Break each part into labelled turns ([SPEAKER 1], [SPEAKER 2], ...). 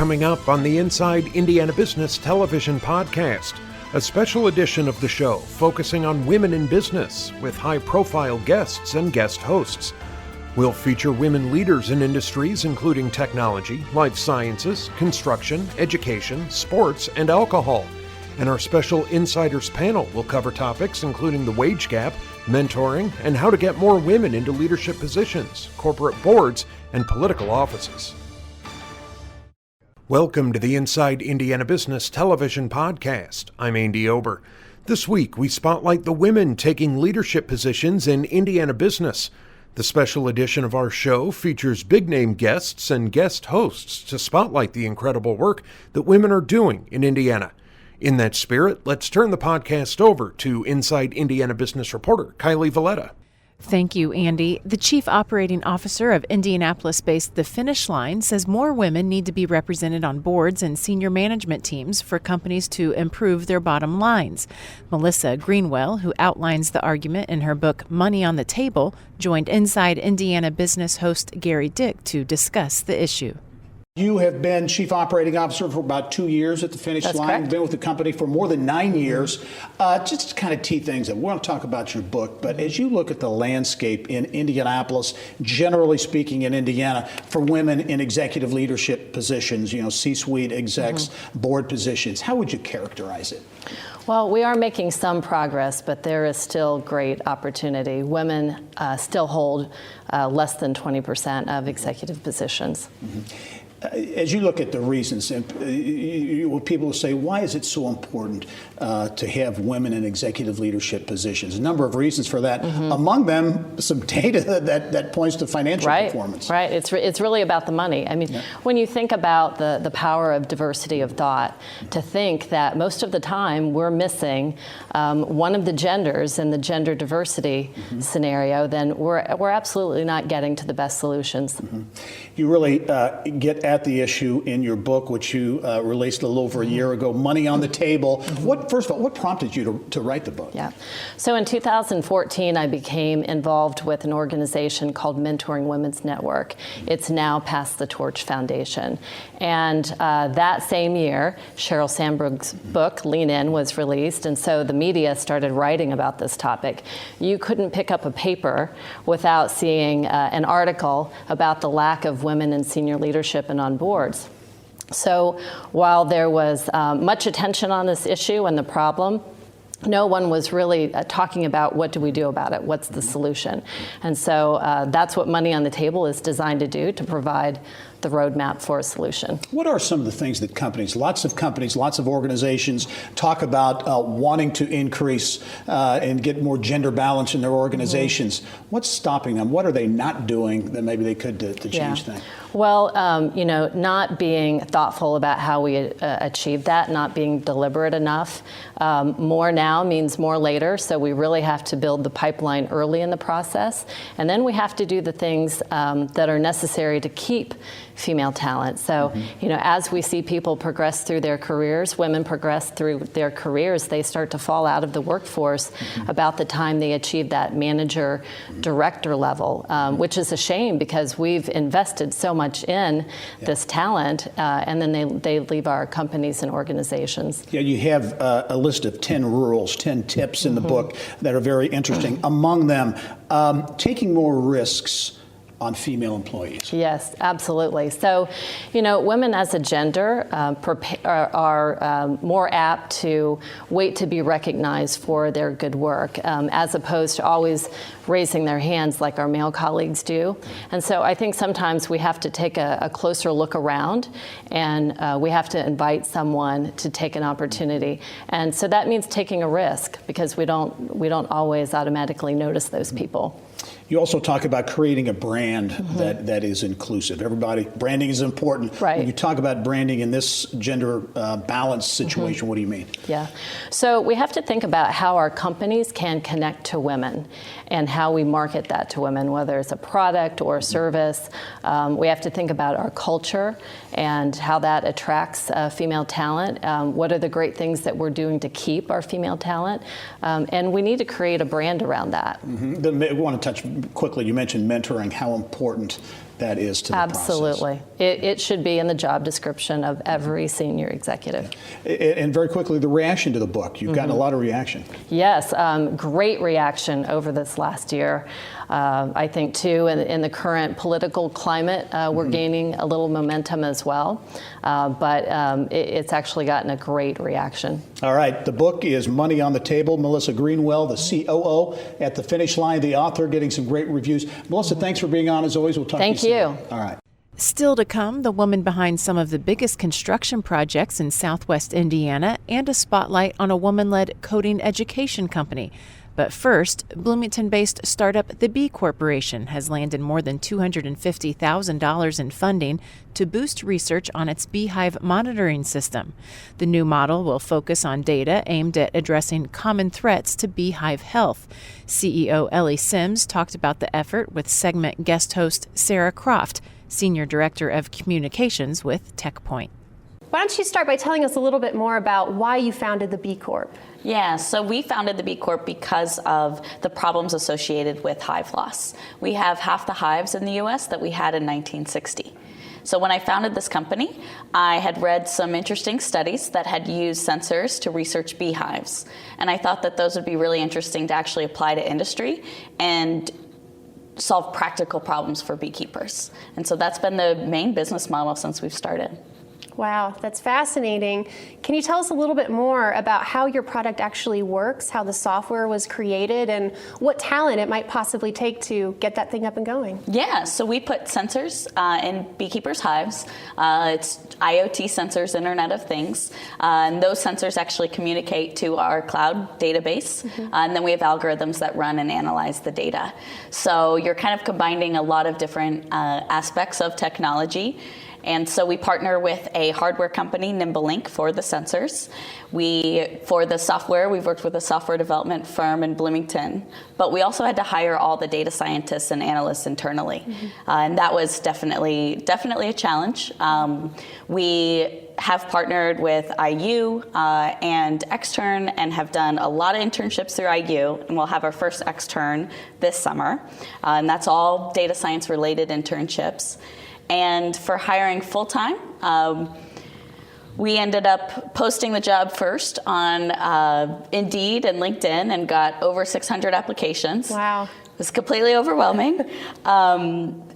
[SPEAKER 1] coming up on the Inside Indiana Business Television podcast, a special edition of the show focusing on women in business with high-profile guests and guest hosts. We'll feature women leaders in industries including technology, life sciences, construction, education, sports, and alcohol. And our special Insiders panel will cover topics including the wage gap, mentoring, and how to get more women into leadership positions, corporate boards, and political offices. Welcome to the Inside Indiana Business Television podcast. I'm Andy Ober. This week, we spotlight the women taking leadership positions in Indiana business. The special edition of our show features big-name guests and guest hosts to spotlight the incredible work that women are doing in Indiana. In that spirit, let's turn the podcast over to Inside Indiana Business reporter Kylie Valletta.
[SPEAKER 2] Thank you, Andy. The Chief Operating Officer of Indianapolis-based The Finish Line says more women need to be represented on boards and senior management teams for companies to improve their bottom lines. Melissa Greenwell, who outlines the argument in her book Money on the Table, joined Inside Indiana Business host Gary Dick to discuss the issue.
[SPEAKER 3] You have been Chief Operating Officer for about 2 years at The Finish Line.
[SPEAKER 2] Correct.
[SPEAKER 3] You've been with the company for more than 9 years. Just to kind of tee things up, we want to talk about your book, but as you look at the landscape in Indianapolis, generally speaking in Indiana, for women in executive leadership positions, C-suite execs, board positions, how would you characterize it?
[SPEAKER 4] Well, we are making some progress, but there is still great opportunity. Women still hold less than 20% of executive positions.
[SPEAKER 3] As you look at the reasons, and people will say, why is it so important to have women in executive leadership positions? A number of reasons for that. Among them, some data that points to financial performance.
[SPEAKER 4] Right. It's really about the money. I mean, when you think about the power of diversity of thought, to think that most of the time we're missing one of the genders in the gender diversity scenario, then we're absolutely not getting to the best solutions.
[SPEAKER 3] You really get at the issue in your book, which you released a little over a year ago, Money on the Table. First of all, what prompted you to write the book?
[SPEAKER 4] Yeah. So in 2014, I became involved with an organization called Mentoring Women's Network. It's now Pass the Torch Foundation. And that same year, Sheryl Sandberg's book, Lean In, was released. And so the media started writing about this topic. You couldn't pick up a paper without seeing an article about the lack of women in senior leadership and on boards. So while there was much attention on this issue and the problem, no one was really talking about what do we do about it, what's the solution. And so that's what Money on the Table is designed to do, to provide the roadmap for a solution.
[SPEAKER 3] What are some of the things that lots of organizations talk about wanting to increase and get more gender balance in their organizations? What's stopping them? What are they not doing that maybe they could to change things?
[SPEAKER 4] Well, not being thoughtful about how we achieve that, not being deliberate enough. More now means more later, so we really have to build the pipeline early in the process. And then we have to do the things that are necessary to keep female talent. So, as we see people progress through their careers, women progress through their careers, they start to fall out of the workforce about the time they achieve that manager, director level, which is a shame because we've invested so much in this talent, and then they leave our companies and organizations. Yeah,
[SPEAKER 3] you have a list of 10 rules, 10 tips in the book that are very interesting. Among them, taking more risks on female employees.
[SPEAKER 4] Yes, absolutely. So, women as a gender are more apt to wait to be recognized for their good work, as opposed to always raising their hands like our male colleagues do. And so I think sometimes we have to take a closer look around, and we have to invite someone to take an opportunity. And so that means taking a risk, because we don't always automatically notice those people.
[SPEAKER 3] You also talk about creating a brand that is inclusive. Branding is important.
[SPEAKER 4] Right.
[SPEAKER 3] When you talk about branding in this gender balanced situation, what do you mean?
[SPEAKER 4] Yeah. So we have to think about how our companies can connect to women and how we market that to women, whether it's a product or a service. We have to think about our culture and how that attracts female talent. What are the great things that we're doing to keep our female talent? And we need to create a brand around that.
[SPEAKER 3] I want to touch quickly, you mentioned mentoring, how important that is to the
[SPEAKER 4] Absolutely.
[SPEAKER 3] process.
[SPEAKER 4] It should be in the job description of every senior executive.
[SPEAKER 3] And very quickly, the reaction to the book. You've gotten a lot of reaction.
[SPEAKER 4] Yes, great reaction over this last year. I think, too, in the current political climate, we're gaining a little momentum as well. But it's actually gotten a great reaction.
[SPEAKER 3] All right. The book is Money on the Table. Melissa Greenwell, the COO at The Finish Line, the author, getting some great reviews. Melissa, thanks for being on as always. We'll talk to you soon.
[SPEAKER 4] Thank you.
[SPEAKER 3] All right.
[SPEAKER 2] Still to come, the woman behind some of the biggest construction projects in southwest Indiana and a spotlight on a woman-led coding education company. But first, Bloomington-based startup The Bee Corporation has landed more than $250,000 in funding to boost research on its beehive monitoring system. The new model will focus on data aimed at addressing common threats to beehive health. CEO Ellie Sims talked about the effort with segment guest host Sarah Croft, Senior Director of Communications with TechPoint.
[SPEAKER 5] Why don't you start by telling us a little bit more about why you founded the B Corp?
[SPEAKER 6] Yeah, so we founded the B Corp because of the problems associated with hive loss. We have half the hives in the US that we had in 1960. So when I founded this company, I had read some interesting studies that had used sensors to research beehives. And I thought that those would be really interesting to actually apply to industry and solve practical problems for beekeepers. And so that's been the main business model since we've started.
[SPEAKER 5] Wow, that's fascinating. Can you tell us a little bit more about how your product actually works, how the software was created, and what talent it might possibly take to get that thing up and going?
[SPEAKER 6] Yeah, so we put sensors in beekeepers' hives. It's IoT sensors, Internet of Things. And those sensors actually communicate to our cloud database. And then we have algorithms that run and analyze the data. So you're kind of combining a lot of different aspects of technology. And so we partner with a hardware company, NimbeLink, for the sensors. For the software, we've worked with a software development firm in Bloomington, but we also had to hire all the data scientists and analysts internally. And that was definitely a challenge. We have partnered with IU and Extern and have done a lot of internships through IU, and we'll have our first Extern this summer. And that's all data science related internships. And for hiring full-time, we ended up posting the job first on Indeed and LinkedIn and got over 600 applications.
[SPEAKER 5] Wow.
[SPEAKER 6] It was completely overwhelming.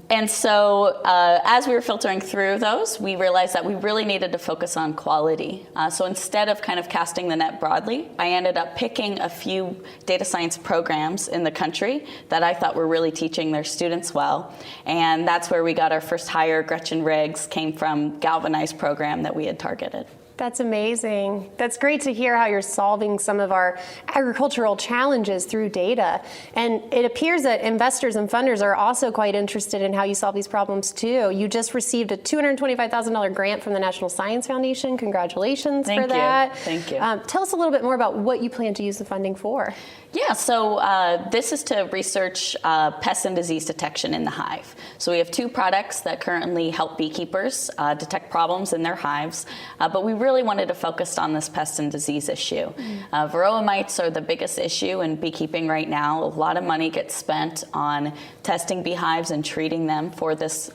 [SPEAKER 6] And so as we were filtering through those, we realized that we really needed to focus on quality. So instead of kind of casting the net broadly, I ended up picking a few data science programs in the country that I thought were really teaching their students well. And that's where we got our first hire. Gretchen Riggs came from Galvanize program that we had targeted.
[SPEAKER 5] That's amazing. That's great to hear how you're solving some of our agricultural challenges through data. And it appears that investors and funders are also quite interested in how you solve these problems too. You just received a $225,000 grant from the National Science Foundation. Congratulations for that.
[SPEAKER 6] Thank you.
[SPEAKER 5] Tell us a little bit more about what you plan to use the funding for.
[SPEAKER 6] Yeah, so this is to research pest and disease detection in the hive. So we have two products that currently help beekeepers detect problems in their hives, but we really wanted to focus on this pest and disease issue. Varroa mites are the biggest issue in beekeeping right now. A lot of money gets spent on testing beehives and treating them for this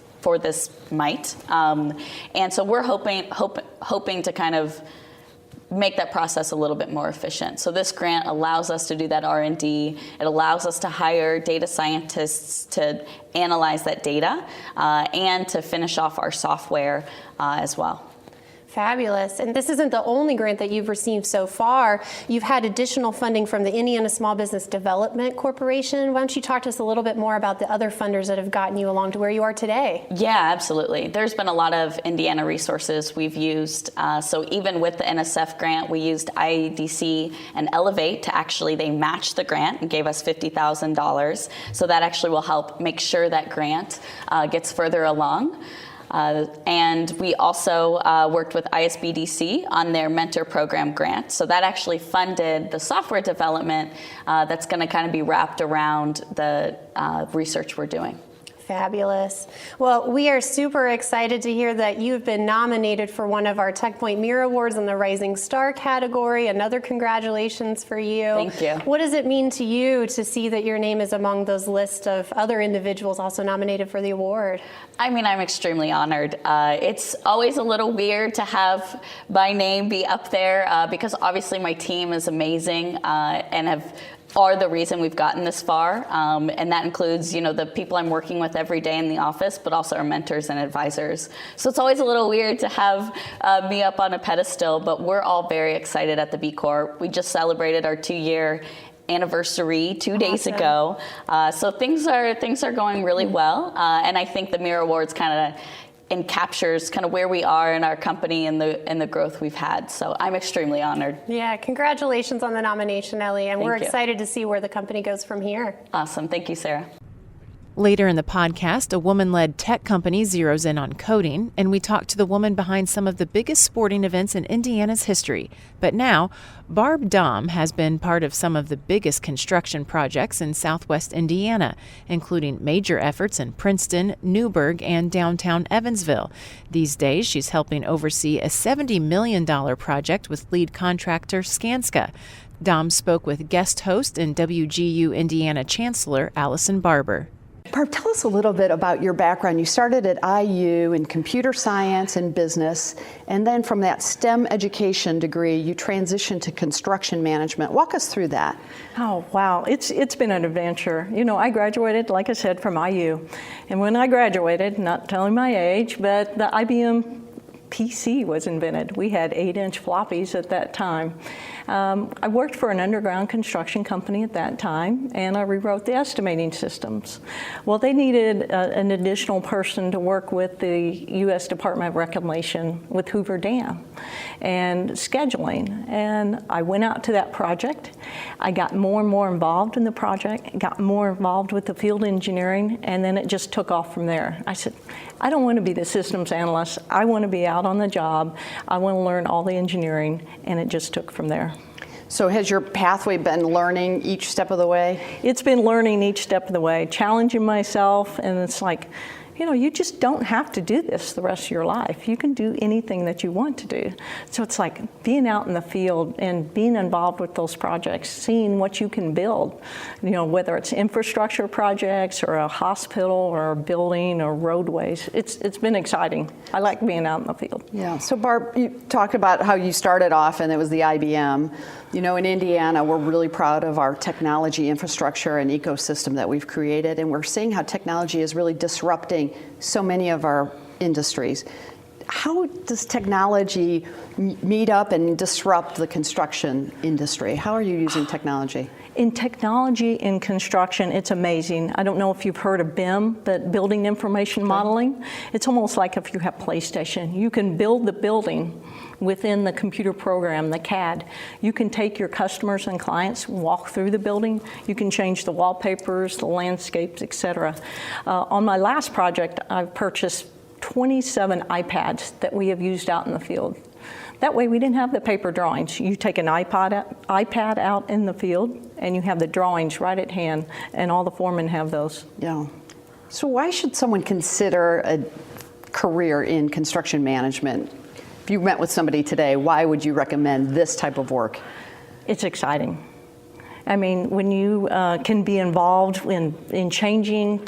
[SPEAKER 6] mite, and so we're hoping to kind of make that process a little bit more efficient. So this grant allows us to do that R&D. It allows us to hire data scientists to analyze that data and to finish off our software as well.
[SPEAKER 5] Fabulous. And this isn't the only grant that you've received so far. You've had additional funding from the Indiana Small Business Development Corporation. Why don't you talk to us a little bit more about the other funders that have gotten you along to where you are today?
[SPEAKER 6] Yeah, absolutely. There's been a lot of Indiana resources we've used. So even with the NSF grant, we used IEDC and Elevate to actually, they matched the grant and gave us $50,000. So that actually will help make sure that grant gets further along. And we also worked with ISBDC on their mentor program grant. So that actually funded the software development that's going to kind of be wrapped around the research we're doing.
[SPEAKER 5] Fabulous. Well, we are super excited to hear that you've been nominated for one of our TechPoint Mirror Awards in the Rising Star category. Another congratulations for you.
[SPEAKER 6] Thank you.
[SPEAKER 5] What does it mean to you to see that your name is among those list of other individuals also nominated for the award?
[SPEAKER 6] I mean, I'm extremely honored. It's always a little weird to have my name be up there because obviously my team is amazing and are the reason we've gotten this far. And that includes, the people I'm working with every day in the office, but also our mentors and advisors. So it's always a little weird to have me up on a pedestal, but we're all very excited at the B Corp. We just celebrated our 2-year anniversary 2 days ago. So things are going really well. And I think the Mirror Awards kind of captures kind of where we are in our company and the growth we've had. So I'm extremely honored.
[SPEAKER 5] Yeah, congratulations on the nomination, Ellie, and we're
[SPEAKER 6] Thank you.
[SPEAKER 5] excited to see where the company goes from here.
[SPEAKER 6] Awesome. Thank you, Sarah.
[SPEAKER 2] Later in the podcast, a woman-led tech company zeroes in on coding, and we talk to the woman behind some of the biggest sporting events in Indiana's history. But now, Barb Dahm has been part of some of the biggest construction projects in southwest Indiana, including major efforts in Princeton, Newburgh, and downtown Evansville. These days, she's helping oversee a $70 million project with lead contractor Skanska. Dahm spoke with guest host and WGU Indiana Chancellor Allison Barber.
[SPEAKER 7] Barb, tell us a little bit about your background. You started at IU in computer science and business, and then from that STEM education degree, you transitioned to construction management. Walk us through that.
[SPEAKER 8] Oh, wow. It's been an adventure. I graduated, like I said, from IU. And when I graduated, not telling my age, but the IBM PC was invented. We had 8-inch floppies at that time. I worked for an underground construction company at that time, and I rewrote the estimating systems. Well, they needed an additional person to work with the U.S. Department of Reclamation with Hoover Dam and scheduling. And I went out to that project. I got more and more involved in the project, got more involved with the field engineering, and then it just took off from there. I said, I don't want to be the systems analyst. I want to be out on the job. I want to learn all the engineering, and it just took from there.
[SPEAKER 7] So has your pathway been learning each step of the way?
[SPEAKER 8] It's been learning each step of the way, challenging myself, and it's like, you just don't have to do this the rest of your life. You can do anything that you want to do. So it's like being out in the field and being involved with those projects, seeing what you can build, whether it's infrastructure projects or a hospital or a building or roadways. It's been exciting. I like being out in the field.
[SPEAKER 7] Yeah. So Barb, you talked about how you started off and it was the IBM. In Indiana, we're really proud of our technology infrastructure and ecosystem that we've created, and we're seeing how technology is really disrupting so many of our industries. How does technology meet up and disrupt the construction industry? How are you using technology?
[SPEAKER 8] In technology in construction, it's amazing. I don't know if you've heard of BIM, but Building Information Modeling. It's almost like if you have PlayStation. You can build the building within the computer program, the CAD. You can take your customers and clients, walk through the building. You can change the wallpapers, the landscapes, etc. On my last project, I've purchased 27 iPads that we have used out in the field. That way we didn't have the paper drawings. You take an iPad out in the field and you have the drawings right at hand, and all the foremen have those.
[SPEAKER 7] Yeah. So why should someone consider a career in construction management? If you met with somebody today, why would you recommend this type of work?
[SPEAKER 8] It's exciting. I mean, when you can be involved in changing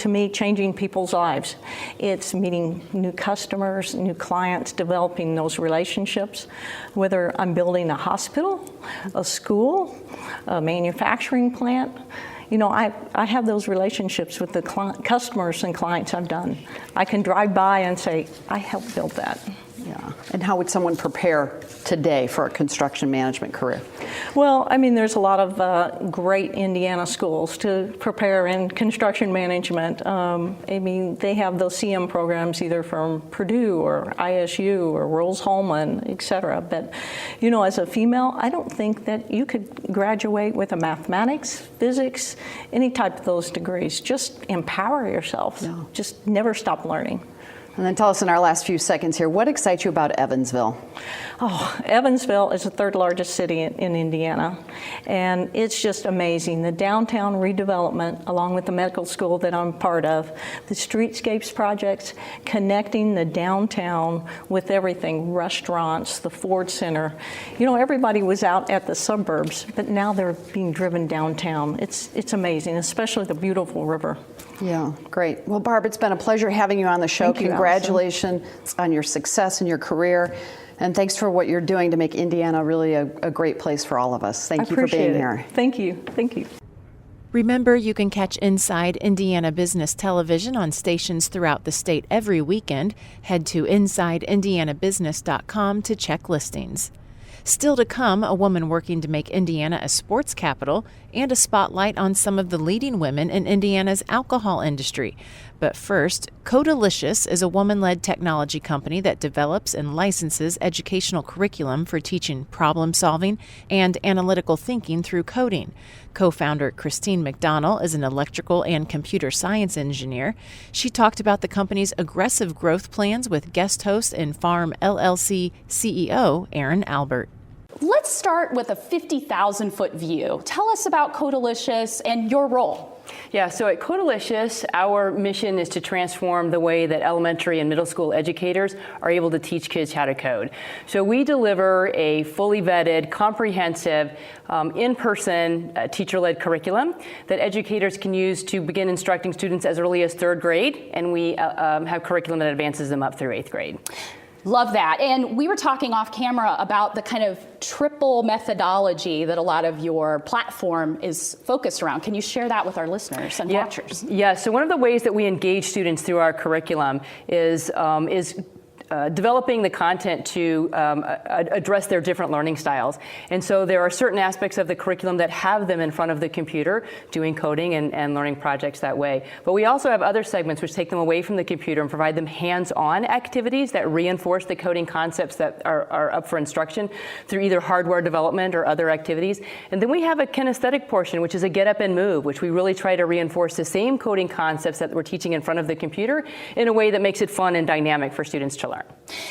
[SPEAKER 8] people's lives. It's meeting new customers, new clients, developing those relationships. Whether I'm building a hospital, a school, a manufacturing plant, I have those relationships with the customers and clients I've done. I can drive by and say, I helped build that.
[SPEAKER 7] Yeah. And how would someone prepare today for a construction management career?
[SPEAKER 8] Well, I mean, there's a lot of great Indiana schools to prepare in construction management. I mean, they have those CM programs either from Purdue or ISU or Rose-Hulman, et cetera. But, as a female, I don't think that you could graduate with a mathematics, physics, any type of those degrees. Just empower yourself. Yeah. Just never stop learning.
[SPEAKER 7] And then tell us in our last few seconds here, what excites you about Evansville?
[SPEAKER 8] Oh, Evansville is the third largest city in Indiana, and it's just amazing. The downtown redevelopment, along with the medical school that I'm part of, the streetscapes projects, connecting the downtown with everything, restaurants, the Ford Center. You know, everybody was out at the suburbs, but now they're being driven downtown. It's amazing, especially the beautiful river.
[SPEAKER 7] Yeah, great. Well, Barb, it's been a pleasure having you on the show.
[SPEAKER 8] Thank you,
[SPEAKER 7] Congratulations on your success in your career. And thanks for what you're doing to make Indiana really a great place for all of us. Thank you for being here.
[SPEAKER 8] Thank you. Thank you.
[SPEAKER 2] Remember, you can catch Inside Indiana Business Television on stations throughout the state every weekend. Head to InsideIndianaBusiness.com to check listings. Still to come, a woman working to make Indiana a sports capital and a spotlight on some of the leading women in Indiana's alcohol industry. But first, Codalicious is a woman-led technology company that develops and licenses educational curriculum for teaching problem-solving and analytical thinking through coding. Co-founder Christine McDonnell is an electrical and computer science engineer. She talked about the company's aggressive growth plans with guest host and Farm LLC CEO Aaron Albert.
[SPEAKER 9] Let's start with a 50,000-foot view. Tell us about Codalicious and your role.
[SPEAKER 10] Yeah, so at Codalicious, our mission is to transform the way that elementary and middle school educators are able to teach kids how to code. So we deliver a fully vetted, comprehensive, in-person teacher-led curriculum that educators can use to begin instructing students as early as 3rd grade, and we have curriculum that advances them up through 8th grade.
[SPEAKER 9] Love that. And we were talking off camera about the kind of triple methodology that a lot of your platform is focused around. Can you share that with our listeners and watchers?
[SPEAKER 10] Yeah, so one of the ways that we engage students through our curriculum is developing the content to address their different learning styles. And so there are certain aspects of the curriculum that have them in front of the computer doing coding and learning projects that way. But we also have other segments which take them away from the computer and provide them hands-on activities that reinforce the coding concepts that are up for instruction through either hardware development or other activities. And then we have a kinesthetic portion, which is a get up and move, which we really try to reinforce the same coding concepts that we're teaching in front of the computer in a way that makes it fun and dynamic for students to learn.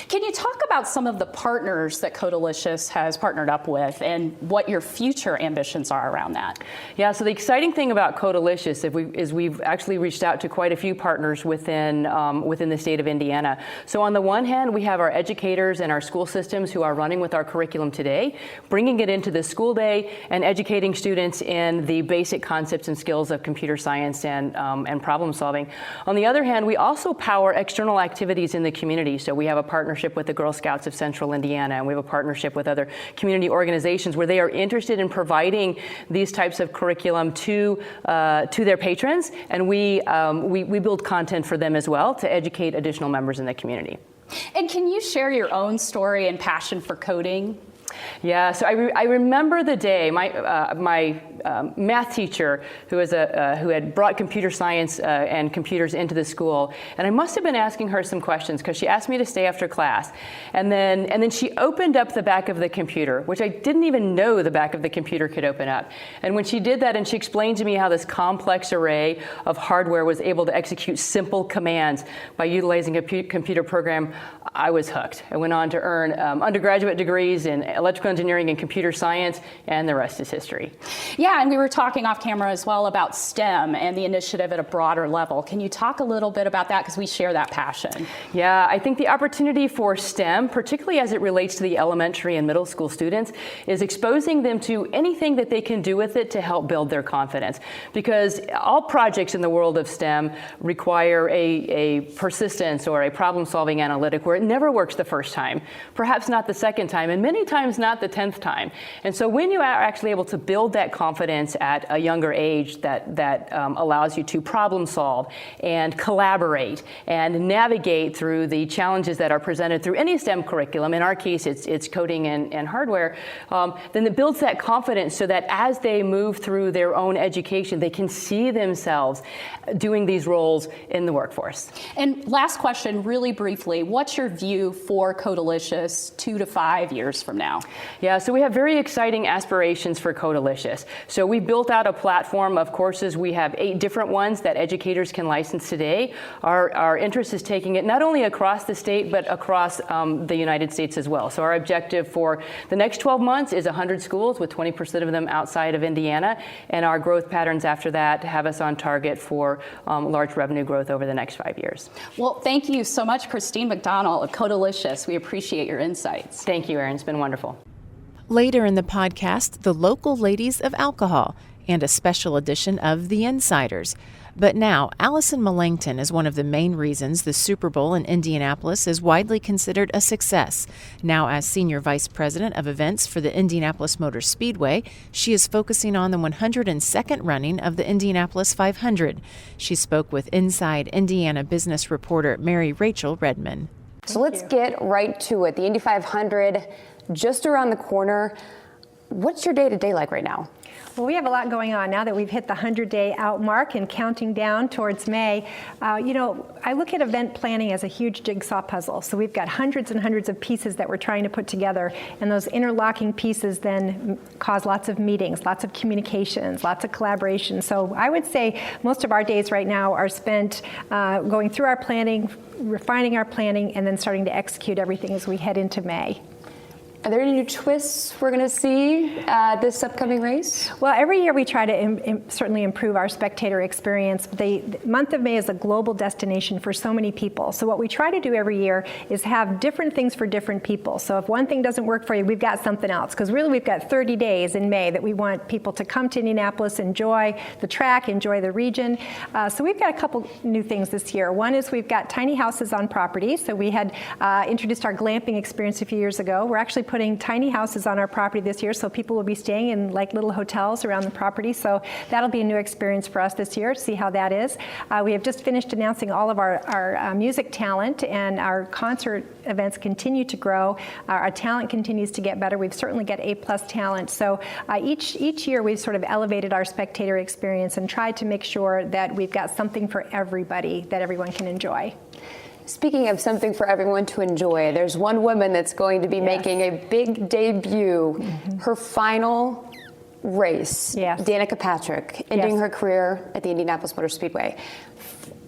[SPEAKER 9] Can you talk about some of the partners that Codalicious has partnered up with and what your future ambitions are around that?
[SPEAKER 10] Yeah, so the exciting thing about Codalicious is we've actually reached out to quite a few partners within the state of Indiana. So on the one hand, we have our educators and our school systems who are running with our curriculum today, bringing it into the school day and educating students in the basic concepts and skills of computer science and problem solving. On the other hand, we also power external activities in the community. So we have a partnership with the Girl Scouts of Central Indiana, and we have a partnership with other community organizations where they are interested in providing these types of curriculum to their patrons, and we build content for them as well to educate additional members in the community.
[SPEAKER 9] And can you share your own story and passion for coding?
[SPEAKER 10] Yeah, so I remember the day my math teacher who had brought computer science and computers into the school, and I must have been asking her some questions because she asked me to stay after class, and then she opened up the back of the computer, which I didn't even know the back of the computer could open up. And when she did that and she explained to me how this complex array of hardware was able to execute simple commands by utilizing a computer program, I was hooked. I went on to earn undergraduate degrees in electrical engineering and computer science, and the rest is history.
[SPEAKER 9] Yeah, and we were talking off camera as well about STEM and the initiative at a broader level. Can you talk a little bit about that, because we share that passion?
[SPEAKER 10] Yeah, I think the opportunity for STEM, particularly as it relates to the elementary and middle school students, is exposing them to anything that they can do with it to help build their confidence. Because all projects in the world of STEM require a persistence or a problem-solving analytic where it never works the first time, perhaps not the second time, and many times not the 10th time. And so when you are actually able to build that confidence at a younger age that allows you to problem solve and collaborate and navigate through the challenges that are presented through any STEM curriculum, in our case it's coding and hardware, then it builds that confidence so that as they move through their own education, they can see themselves doing these roles in the workforce.
[SPEAKER 9] And last question, really briefly, what's your view for Codalicious 2 to 5 years from now?
[SPEAKER 10] Yeah, so we have very exciting aspirations for Codalicious. So we built out a platform of courses. We have 8 different ones that educators can license today. Our interest is taking it not only across the state, but across the United States as well. So our objective for the next 12 months is 100 schools, with 20% of them outside of Indiana. And our growth patterns after that have us on target for large revenue growth over the next 5 years.
[SPEAKER 9] Well, thank you so much, Christine McDonald of Codalicious. We appreciate your insights.
[SPEAKER 10] Thank you, Erin. It's been wonderful.
[SPEAKER 2] Later in the podcast, the local ladies of alcohol and a special edition of The Insiders. But now, Allison Millington is one of the main reasons the Super Bowl in Indianapolis is widely considered a success. Now, as Senior Vice President of Events for the Indianapolis Motor Speedway, she is focusing on the 102nd running of the Indianapolis 500. She spoke with Inside Indiana business reporter Mary Rachel Redman.
[SPEAKER 11] So let's get right to it. The Indy 500 just around the corner. What's your day-to-day like right now?
[SPEAKER 12] Well, we have a lot going on now that we've hit the 100-day out mark and counting down towards May. I look at event planning as a huge jigsaw puzzle. So we've got hundreds and hundreds of pieces that we're trying to put together, and those interlocking pieces then cause lots of meetings, lots of communications, lots of collaboration. So I would say most of our days right now are spent going through our planning, refining our planning, and then starting to execute everything as we head into May.
[SPEAKER 11] Are there any new twists we're going to see this upcoming race?
[SPEAKER 12] Well, every year we try to certainly improve our spectator experience. The month of May is a global destination for so many people. So what we try to do every year is have different things for different people. So if one thing doesn't work for you, we've got something else. Because really we've got 30 days in May that we want people to come to Indianapolis, enjoy the track, enjoy the region. So we've got a couple new things this year. One is we've got tiny houses on property. So we had introduced our glamping experience a few years ago. We're actually putting tiny houses on our property this year, so people will be staying in like little hotels around the property. So that'll be a new experience for us this year to see how that is. We have just finished announcing all of our music talent, and our concert events continue to grow. Our talent continues to get better. We've certainly got A+ talent. So each year we've sort of elevated our spectator experience and tried to make sure that we've got something for everybody that everyone can enjoy.
[SPEAKER 11] Speaking of something for everyone to enjoy, there's one woman that's going to be making a big debut. Her final race, Danica Patrick, ending her career at the Indianapolis Motor Speedway.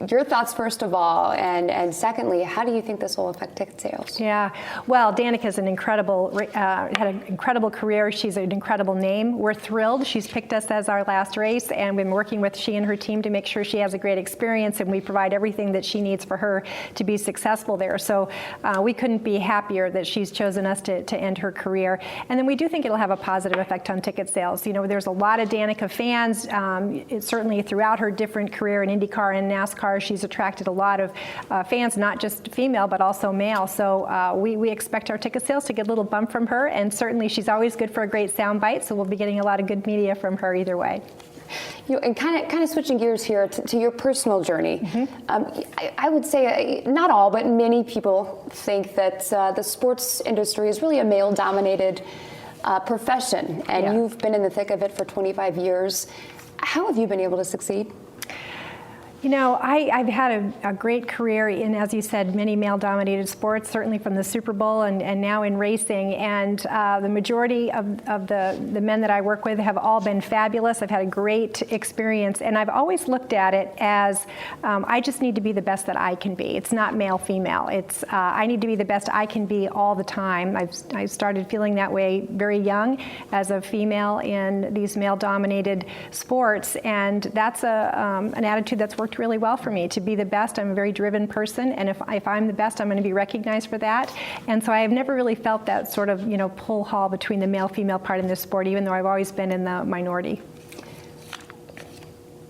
[SPEAKER 11] Your thoughts, first of all, and secondly, how do you think this will affect ticket sales?
[SPEAKER 12] Yeah, well, Danica's an had an incredible career. She's an incredible name. We're thrilled. She's picked us as our last race, and we've been working with she and her team to make sure she has a great experience, and we provide everything that she needs for her to be successful there. So we couldn't be happier that she's chosen us to end her career. And then we do think it'll have a positive effect on ticket sales. You know, there's a lot of Danica fans. Certainly throughout her different career in IndyCar and NASCAR, she's attracted a lot of fans, not just female, but also male. So we expect our ticket sales to get a little bump from her, and certainly she's always good for a great soundbite, so we'll be getting a lot of good media from her either way.
[SPEAKER 11] You know, and kind of switching gears here to your personal journey. I would say not all, but many people think that the sports industry is really a male-dominated profession, and you've been in the thick of it for 25 years. How have you been able to succeed?
[SPEAKER 12] You know, I've had a great career in, as you said, many male-dominated sports, certainly from the Super Bowl and now in racing. And the majority of the men that I work with have all been fabulous. I've had a great experience. And I've always looked at it as I just need to be the best that I can be. It's not male-female. It's I need to be the best I can be all the time. I started feeling that way very young as a female in these male-dominated sports. And that's an attitude that's worked really well for me, to be the best. I'm a very driven person, and if I'm the best, I'm going to be recognized for that. And so I have never really felt that sort of, you know, pull haul between the male-female part in this sport, even though I've always been in the minority.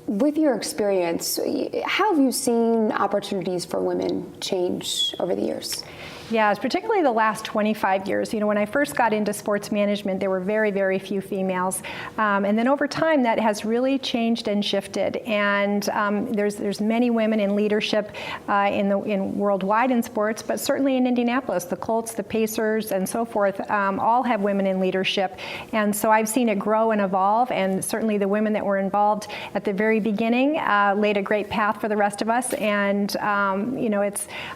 [SPEAKER 11] With your experience, how have you seen opportunities for women change over the years?
[SPEAKER 12] Yeah, particularly the last 25 years. You know, when I first got into sports management, there were very, very few females. And then over time, that has really changed and shifted. And there's many women in leadership in worldwide in sports, but certainly in Indianapolis, the Colts, the Pacers, and so forth, all have women in leadership. And so I've seen it grow and evolve. And certainly the women that were involved at the very beginning laid a great path for the rest of us. And, you know,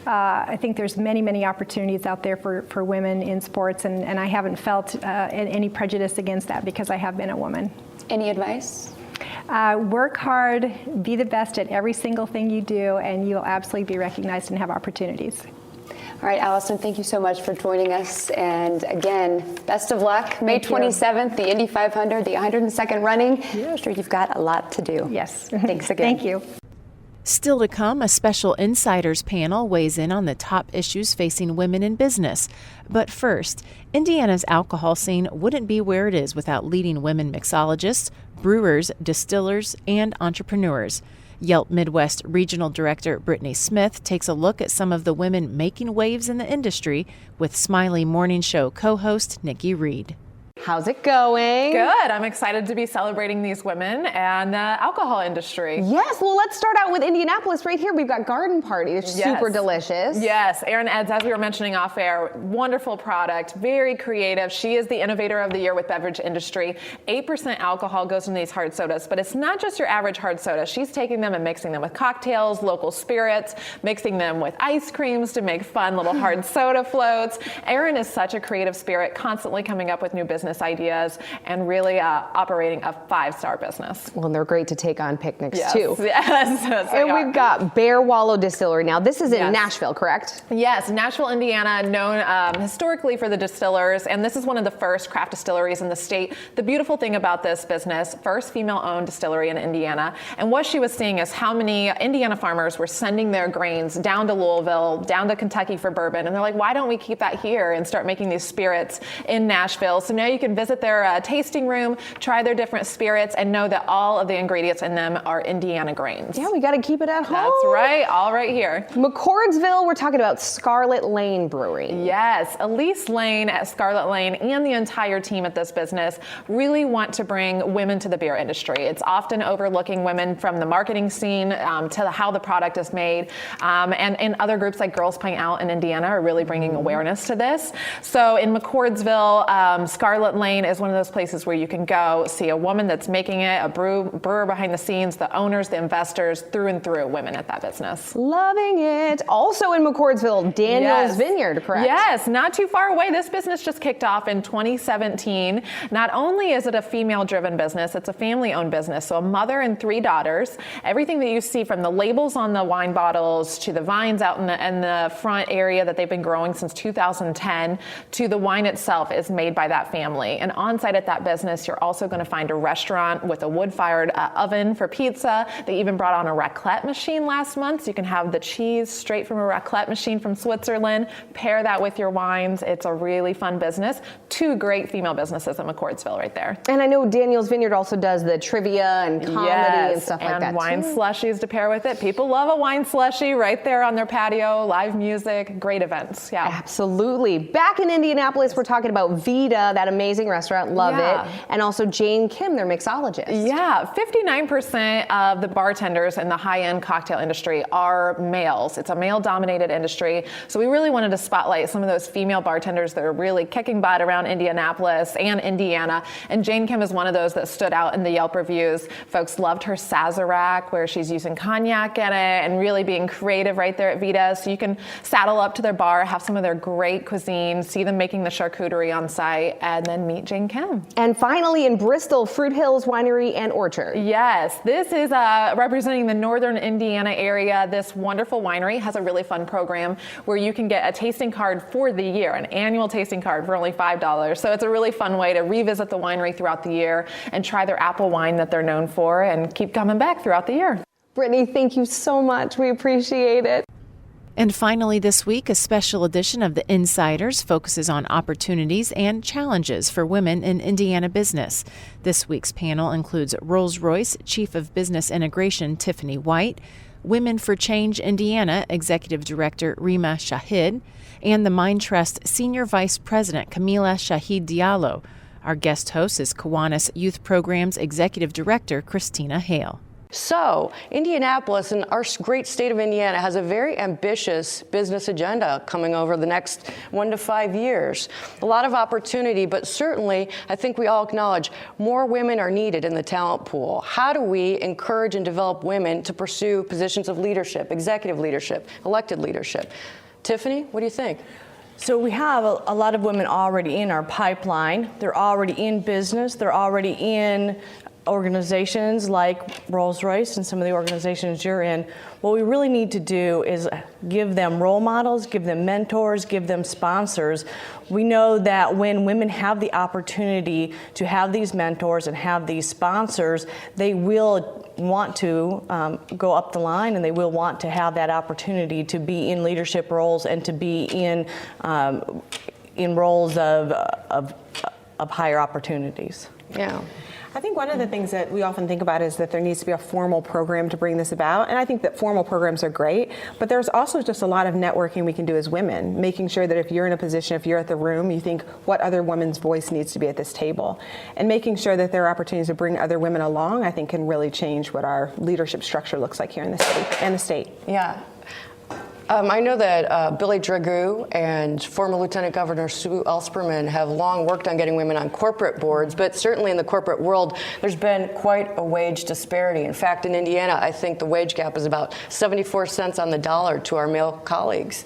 [SPEAKER 12] I think there's many, many opportunities opportunities out there for women in sports, and I haven't felt any prejudice against that because I have been a woman.
[SPEAKER 11] Any advice?
[SPEAKER 12] Work hard, be the best at every single thing you do, and you'll absolutely be recognized and have opportunities.
[SPEAKER 11] All right, Allison, thank you so much for joining us. And again, best of luck. May 27th, the Indy 500, the 102nd running. I'm sure you've got a lot to do.
[SPEAKER 12] Yes.
[SPEAKER 11] Thanks again.
[SPEAKER 12] Thank you.
[SPEAKER 2] Still to come, a special insiders panel weighs in on the top issues facing women in business. But first, Indiana's alcohol scene wouldn't be where it is without leading women mixologists, brewers, distillers, and entrepreneurs. Yelp Midwest Regional Director Brittany Smith takes a look at some of the women making waves in the industry with Smiley Morning Show co-host Nikki Reed.
[SPEAKER 13] How's it going?
[SPEAKER 14] Good. I'm excited to be celebrating these women and the alcohol industry.
[SPEAKER 13] Yes. Well, let's start out with Indianapolis right here. We've got Garden Party. It's super delicious.
[SPEAKER 14] Yes. Erin Eds, as we were mentioning off air, wonderful product, very creative. She is the Innovator of the Year with Beverage Industry. 8% alcohol goes into these hard sodas, but it's not just your average hard soda. She's taking them and mixing them with cocktails, local spirits, mixing them with ice creams to make fun little hard soda floats. Erin is such a creative spirit, constantly coming up with new business ideas and really operating a 5-star business.
[SPEAKER 13] Well, and they're great to take on picnics too.
[SPEAKER 14] Yes.
[SPEAKER 13] And we've got Bear Wallow Distillery. Now, this is in Nashville, correct?
[SPEAKER 14] Yes, Nashville, Indiana, known historically for the distillers, and this is one of the first craft distilleries in the state. The beautiful thing about this business, first female-owned distillery in Indiana, and what she was seeing is how many Indiana farmers were sending their grains down to Louisville, down to Kentucky for bourbon, and they're like, why don't we keep that here and start making these spirits in Nashville? So now you can visit their tasting room, try their different spirits, and know that all of the ingredients in them are Indiana grains.
[SPEAKER 13] Yeah, we got to keep it at home.
[SPEAKER 14] That's right, all right here.
[SPEAKER 13] McCordsville, we're talking about Scarlet Lane Brewery.
[SPEAKER 14] Yes, Elise Lane at Scarlet Lane and the entire team at this business really want to bring women to the beer industry. It's often overlooking women from the marketing scene to how the product is made, and other groups like Girls Pint Out in Indiana are really bringing awareness to this. So in McCordsville, Scarlet Lane is one of those places where you can go see a woman that's making it, a brewer behind the scenes, the owners, the investors, through and through women at that business.
[SPEAKER 13] Loving it. Also in McCordsville, Daniel's Vineyard, correct?
[SPEAKER 14] Yes, not too far away. This business just kicked off in 2017. Not only is it a female-driven business, it's a family-owned business. So a mother and 3 daughters. Everything that you see from the labels on the wine bottles to the vines out in the front area that they've been growing since 2010 to the wine itself is made by that family. And on site at that business, you're also going to find a restaurant with a wood-fired oven for pizza. They even brought on a raclette machine last month, so you can have the cheese straight from a raclette machine from Switzerland. Pair that with your wines. It's a really fun business. 2 great female businesses in McCordsville right there.
[SPEAKER 13] And I know Daniel's Vineyard also does the trivia and comedy and stuff like that
[SPEAKER 14] and wine
[SPEAKER 13] too.
[SPEAKER 14] slushies to pair with it. People love a wine slushie right there on their patio. Live music, great events. Yeah,
[SPEAKER 13] absolutely. Back in Indianapolis, we're talking about Vita, that amazing restaurant. Love it. And also Jane Kim, their mixologist.
[SPEAKER 14] Yeah, 59% of the bartenders in the high-end cocktail industry are males. It's a male-dominated industry. So we really wanted to spotlight some of those female bartenders that are really kicking butt around Indianapolis and Indiana. And Jane Kim is one of those that stood out in the Yelp reviews. Folks loved her Sazerac, where she's using cognac in it and really being creative right there at Vita. So you can saddle up to their bar, have some of their great cuisine, see them making the charcuterie on site, and then meet Jane Kim.
[SPEAKER 13] And finally in Bristol, Fruit Hills Winery and Orchard.
[SPEAKER 14] Yes, this is representing the northern Indiana area. This wonderful winery has a really fun program where you can get a tasting card for the year, an annual tasting card for only $5. So it's a really fun way to revisit the winery throughout the year and try their apple wine that they're known for and keep coming back throughout the year.
[SPEAKER 13] Brittany, thank you so much. We appreciate it.
[SPEAKER 2] And finally this week, a special edition of The Insiders focuses on opportunities and challenges for women in Indiana business. This week's panel includes Rolls-Royce Chief of Business Integration Tiffany White, Women for Change Indiana Executive Director Rima Shahid, and the Mind Trust Senior Vice President Camila Shahid Diallo. Our guest host is Kiwanis Youth Programs Executive Director Christina Hale.
[SPEAKER 15] So, Indianapolis and our great state of Indiana has a very ambitious business agenda coming over the next 1 to 5 years. A lot of opportunity, but certainly I think we all acknowledge more women are needed in the talent pool. How do we encourage and develop women to pursue positions of leadership, executive leadership, elected leadership? Tiffany, what do you think? So we have a lot of women already in our pipeline. They're already in business. They're already in organizations like Rolls-Royce and some of the organizations you're in. What we really need to do is give them role models, give them mentors, give them sponsors. We know that when women have the opportunity to have these mentors and have these sponsors, they will want to go up the line, and they will want to have that opportunity to be in leadership roles and to be in roles of higher opportunities.
[SPEAKER 13] Yeah.
[SPEAKER 16] I think one of the things that we often think about is that there needs to be a formal program to bring this about. And I think that formal programs are great, but there's also just a lot of networking we can do as women, making sure that if you're in a position, if you're at the room, you think what other woman's voice needs to be at this table. And making sure that there are opportunities to bring other women along, I think can really change what our leadership structure looks like here in the city and the state.
[SPEAKER 15] Yeah. I know that Billy Dragoo and former Lieutenant Governor Sue Ellspermann have long worked on getting women on corporate boards, but certainly in the corporate world, there's been quite a wage disparity. In fact, in Indiana, I think the wage gap is about 74 cents on the dollar to our male colleagues.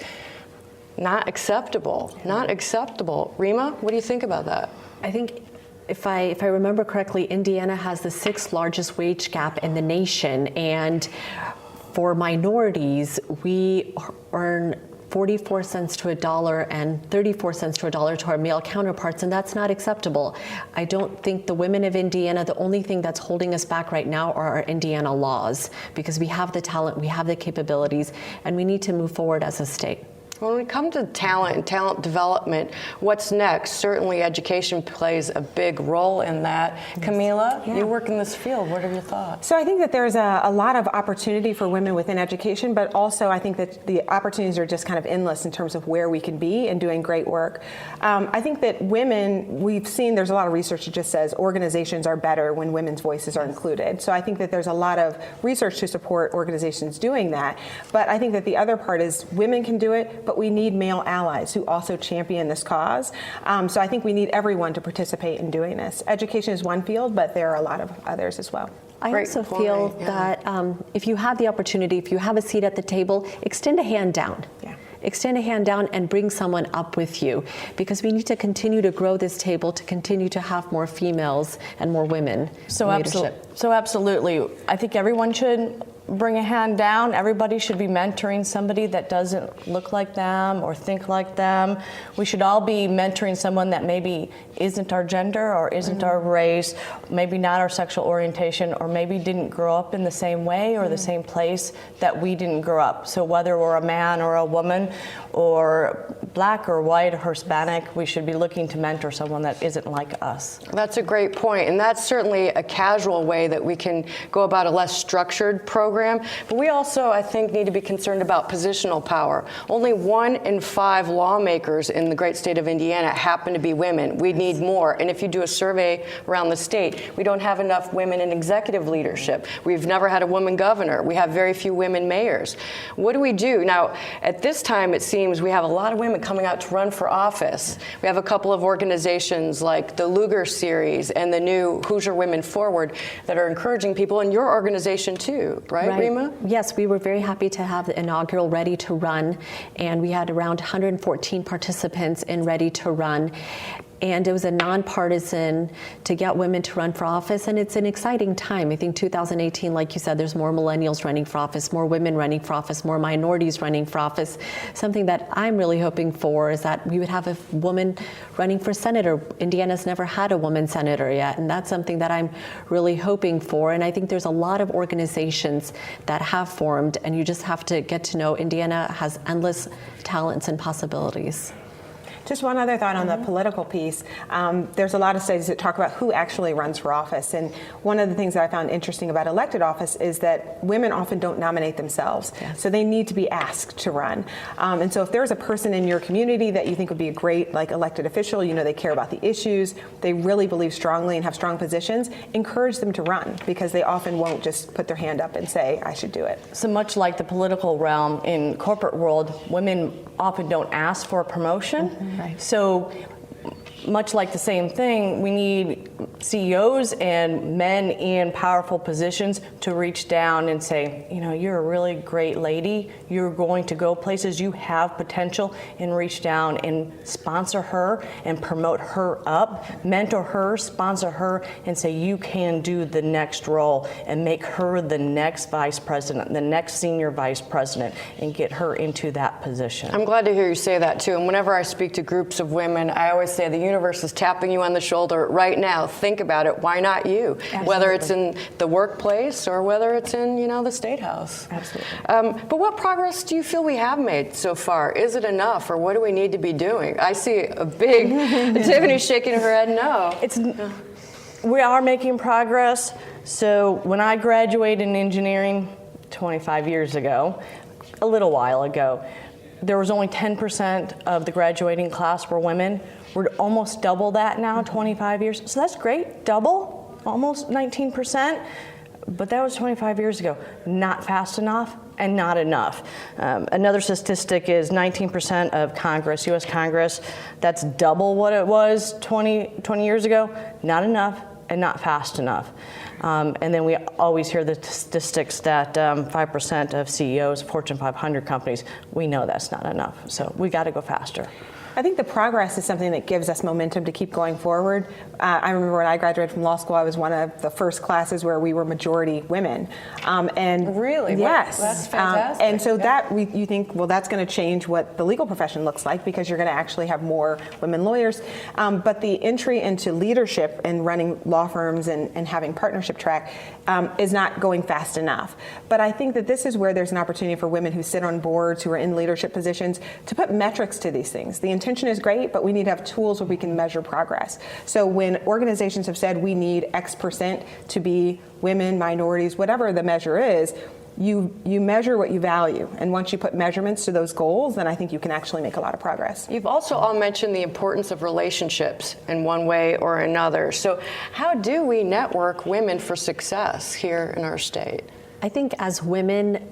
[SPEAKER 15] Not acceptable, not acceptable. Rima, what do you think about that?
[SPEAKER 17] I think if I remember correctly, Indiana has the 6th largest wage gap in the nation, and for minorities, we earn 44 cents to $1 and 34 cents to $1 to our male counterparts, and that's not acceptable. I don't think the women of Indiana, the only thing that's holding us back right now are our Indiana laws, because we have the talent, we have the capabilities, and we need to move forward as a state.
[SPEAKER 15] When we come to talent and talent development, what's next? Certainly education plays a big role in that. Yes. Camila, you work in this field. What are your thoughts?
[SPEAKER 16] So I think that there's a lot of opportunity for women within education, but also I think that the opportunities are just kind of endless in terms of where we can be and doing great work. I think that women, we've seen there's a lot of research that just says organizations are better when women's voices are included. So I think that there's a lot of research to support organizations doing that. But I think that the other part is women can do it, but we need male allies who also champion this cause. So I think we need everyone to participate in doing this. Education is one field, but there are a lot of others as well.
[SPEAKER 17] I also feel that if you have the opportunity, if you have a seat at the table, extend a hand down. Yeah. Extend a hand down and bring someone up with you, because we need to continue to grow this table, to continue to have more females and more women in leadership.
[SPEAKER 15] So absolutely. I think everyone should bring a hand down. Everybody should be mentoring somebody that doesn't look like them or think like them. We should all be mentoring someone that maybe isn't our gender or isn't our race, maybe not our sexual orientation, or maybe didn't grow up in the same way or the same place that we didn't grow up. So whether we're a man or a woman or black or white or Hispanic, we should be looking to mentor someone that isn't like us.
[SPEAKER 18] That's a great point, and that's certainly a casual way that we can go about a less structured program. But we also, I think, need to be concerned about positional power. Only 1 in 5 lawmakers in the great state of Indiana happen to be women. We need more. And if you do a survey around the state, we don't have enough women in executive leadership. We've never had a woman governor. We have very few women mayors. What do we do? Now, at this time, it seems we have a lot of women coming out to run for office. We have a couple of organizations like the Lugar Series and the new Hoosier Women Forward that are encouraging people, and your organization too, right, Rima?
[SPEAKER 17] Yes, we were very happy to have the inaugural Ready to Run, and we had around 114 participants in Ready to Run. And it was a nonpartisan to get women to run for office, and it's an exciting time. I think 2018, like you said, there's more millennials running for office, more women running for office, more minorities running for office. Something that I'm really hoping for is that we would have a woman running for senator. Indiana's never had a woman senator yet, and that's something that I'm really hoping for. And I think there's a lot of organizations that have formed, and you just have to get to know Indiana has endless talents and possibilities.
[SPEAKER 16] Just one other thought on the political piece. There's a lot of studies that talk about who actually runs for office. And one of the things that I found interesting about elected office is that women often don't nominate themselves. Yes. So they need to be asked to run. And so if there's a person in your community that you think would be a great elected official, you know they care about the issues, they really believe strongly and have strong positions, encourage them to run, because they often won't just put their hand up and say, I should do it.
[SPEAKER 15] So much like the political realm, in corporate world, women often don't ask for a promotion. Mm-hmm. Right. So
[SPEAKER 19] much like the same thing, we need CEOs and men in powerful positions to reach down and say, you know, you're a really great lady. You're going to go places, you have potential, and reach down and sponsor her and promote her up, mentor her, sponsor her, and say you can do the next role and make her the next vice president, the next senior vice president, and get her into that position.
[SPEAKER 18] I'm glad to hear you say that too. And whenever I speak to groups of women, I always say the universe is tapping you on the shoulder right now. Think about it. Why not you? Absolutely. Whether it's in the workplace or whether it's in, you know, the State House.
[SPEAKER 19] Absolutely.
[SPEAKER 18] But what progress do you feel we have made so far? Is it enough, or what do we need to be doing? I see a big Tiffany shaking her head no.
[SPEAKER 19] We are making progress. So when I graduated in engineering 25 years ago, a little while ago, there was only 10% of the graduating class were women. We're almost double that now, 25 years. So that's great, double, almost 19%. But that was 25 years ago. Not fast enough and not enough. Another statistic is 19% of Congress, U.S. Congress, that's double what it was 20 years ago. Not enough and not fast enough. And then we always hear the statistics that 5% of CEOs of Fortune 500 companies, we know that's not enough. So we got to go faster.
[SPEAKER 16] I think the progress is something that gives us momentum to keep going forward. I remember when I graduated from law school, I was one of the first classes where we were majority women. And
[SPEAKER 18] really?
[SPEAKER 16] Yes.
[SPEAKER 18] That's fantastic.
[SPEAKER 16] And so you think, well, that's going to change what the legal profession looks like because you're going to actually have more women lawyers. But the entry into leadership and running law firms and having partnership track is not going fast enough. But I think that this is where there's an opportunity for women who sit on boards, who are in leadership positions, to put metrics to these things. The intention is great, but we need to have tools where we can measure progress. So when organizations have said we need X% to be women, minorities, whatever the measure is, you measure what you value. And once you put measurements to those goals, then I think you can actually make a lot of progress.
[SPEAKER 18] You've also all mentioned the importance of relationships in one way or another. So how do we network women for success here in our state?
[SPEAKER 17] I think as women,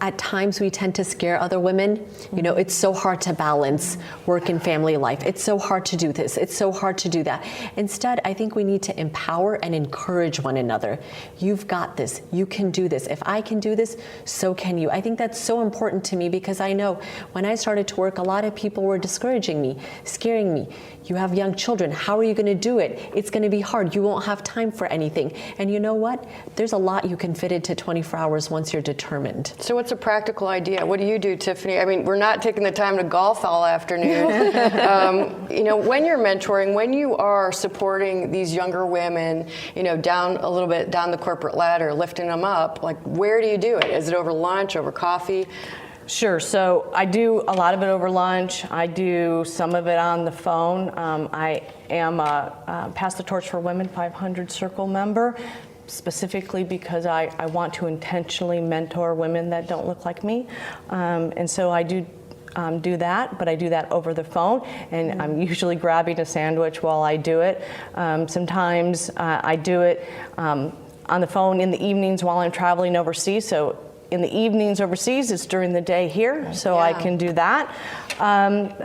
[SPEAKER 17] at times we tend to scare other women. You know, it's so hard to balance work and family life. It's so hard to do this. It's so hard to do that. Instead, I think we need to empower and encourage one another. You've got this. You can do this. If I can do this, so can you. I think that's so important to me because I know when I started to work, a lot of people were discouraging me, scaring me. You have young children. How are you going to do it? It's going to be hard. You won't have time for anything. And you know what? There's a lot you can fit into 24 hours once you're determined.
[SPEAKER 18] So what's a practical idea? What do you do, Tiffany? I mean, we're not taking the time to golf all afternoon. You know, when you're mentoring, when you are supporting these younger women, you know, down a little bit down the corporate ladder, lifting them up, like where do you do it? Is it over lunch, over coffee?
[SPEAKER 19] Sure. So I do a lot of it over lunch. I do some of it on the phone. I am a Pass the Torch for Women 500 Circle member, specifically because I want to intentionally mentor women that don't look like me. And so I do that, but I do that over the phone, and I'm usually grabbing a sandwich while I do it. Sometimes I do it on the phone in the evenings while I'm traveling overseas. So in the evenings overseas, it's during the day here, so yeah. I can do that.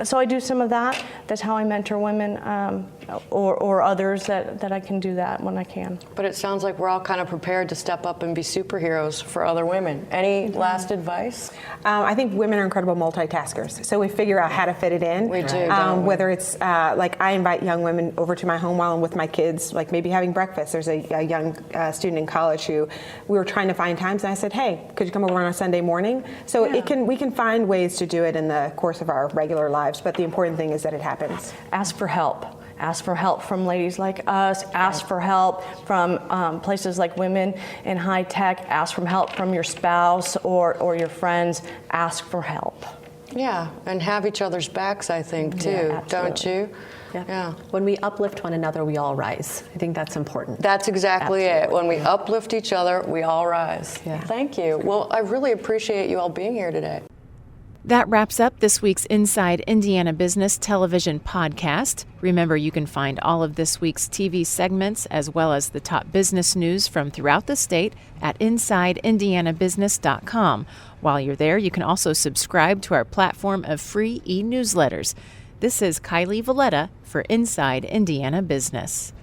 [SPEAKER 19] So I do some of that. That's how I mentor women or others that I can do that when I can.
[SPEAKER 18] But it sounds like we're all kind of prepared to step up and be superheroes for other women. Any last advice?
[SPEAKER 16] I think women are incredible multitaskers, so we figure out how to fit it in.
[SPEAKER 18] We do, don't we?
[SPEAKER 16] Whether it's like I invite young women over to my home while I'm with my kids, like maybe having breakfast. There's a young student in college who we were trying to find times, and I said, hey, could you come over on a Sunday morning? So we can find ways to do it in the course of our regular lives, but the important thing is that it happens.
[SPEAKER 19] Ask for help. Ask for help from ladies like us. Ask for help from places like Women in High Tech. Ask for help from your spouse or your friends. Ask for help.
[SPEAKER 18] Yeah, and have each other's backs, I think, too, don't you?
[SPEAKER 17] Yeah. When we uplift one another, we all rise. I think that's important.
[SPEAKER 18] That's exactly it. When we uplift each other, we all rise. Yeah. Thank you. Well, I really appreciate you all being here today.
[SPEAKER 2] That wraps up this week's Inside Indiana Business television podcast. Remember, you can find all of this week's TV segments as well as the top business news from throughout the state at InsideIndianaBusiness.com. While you're there, you can also subscribe to our platform of free e-newsletters. This is Kylie Valletta for Inside Indiana Business.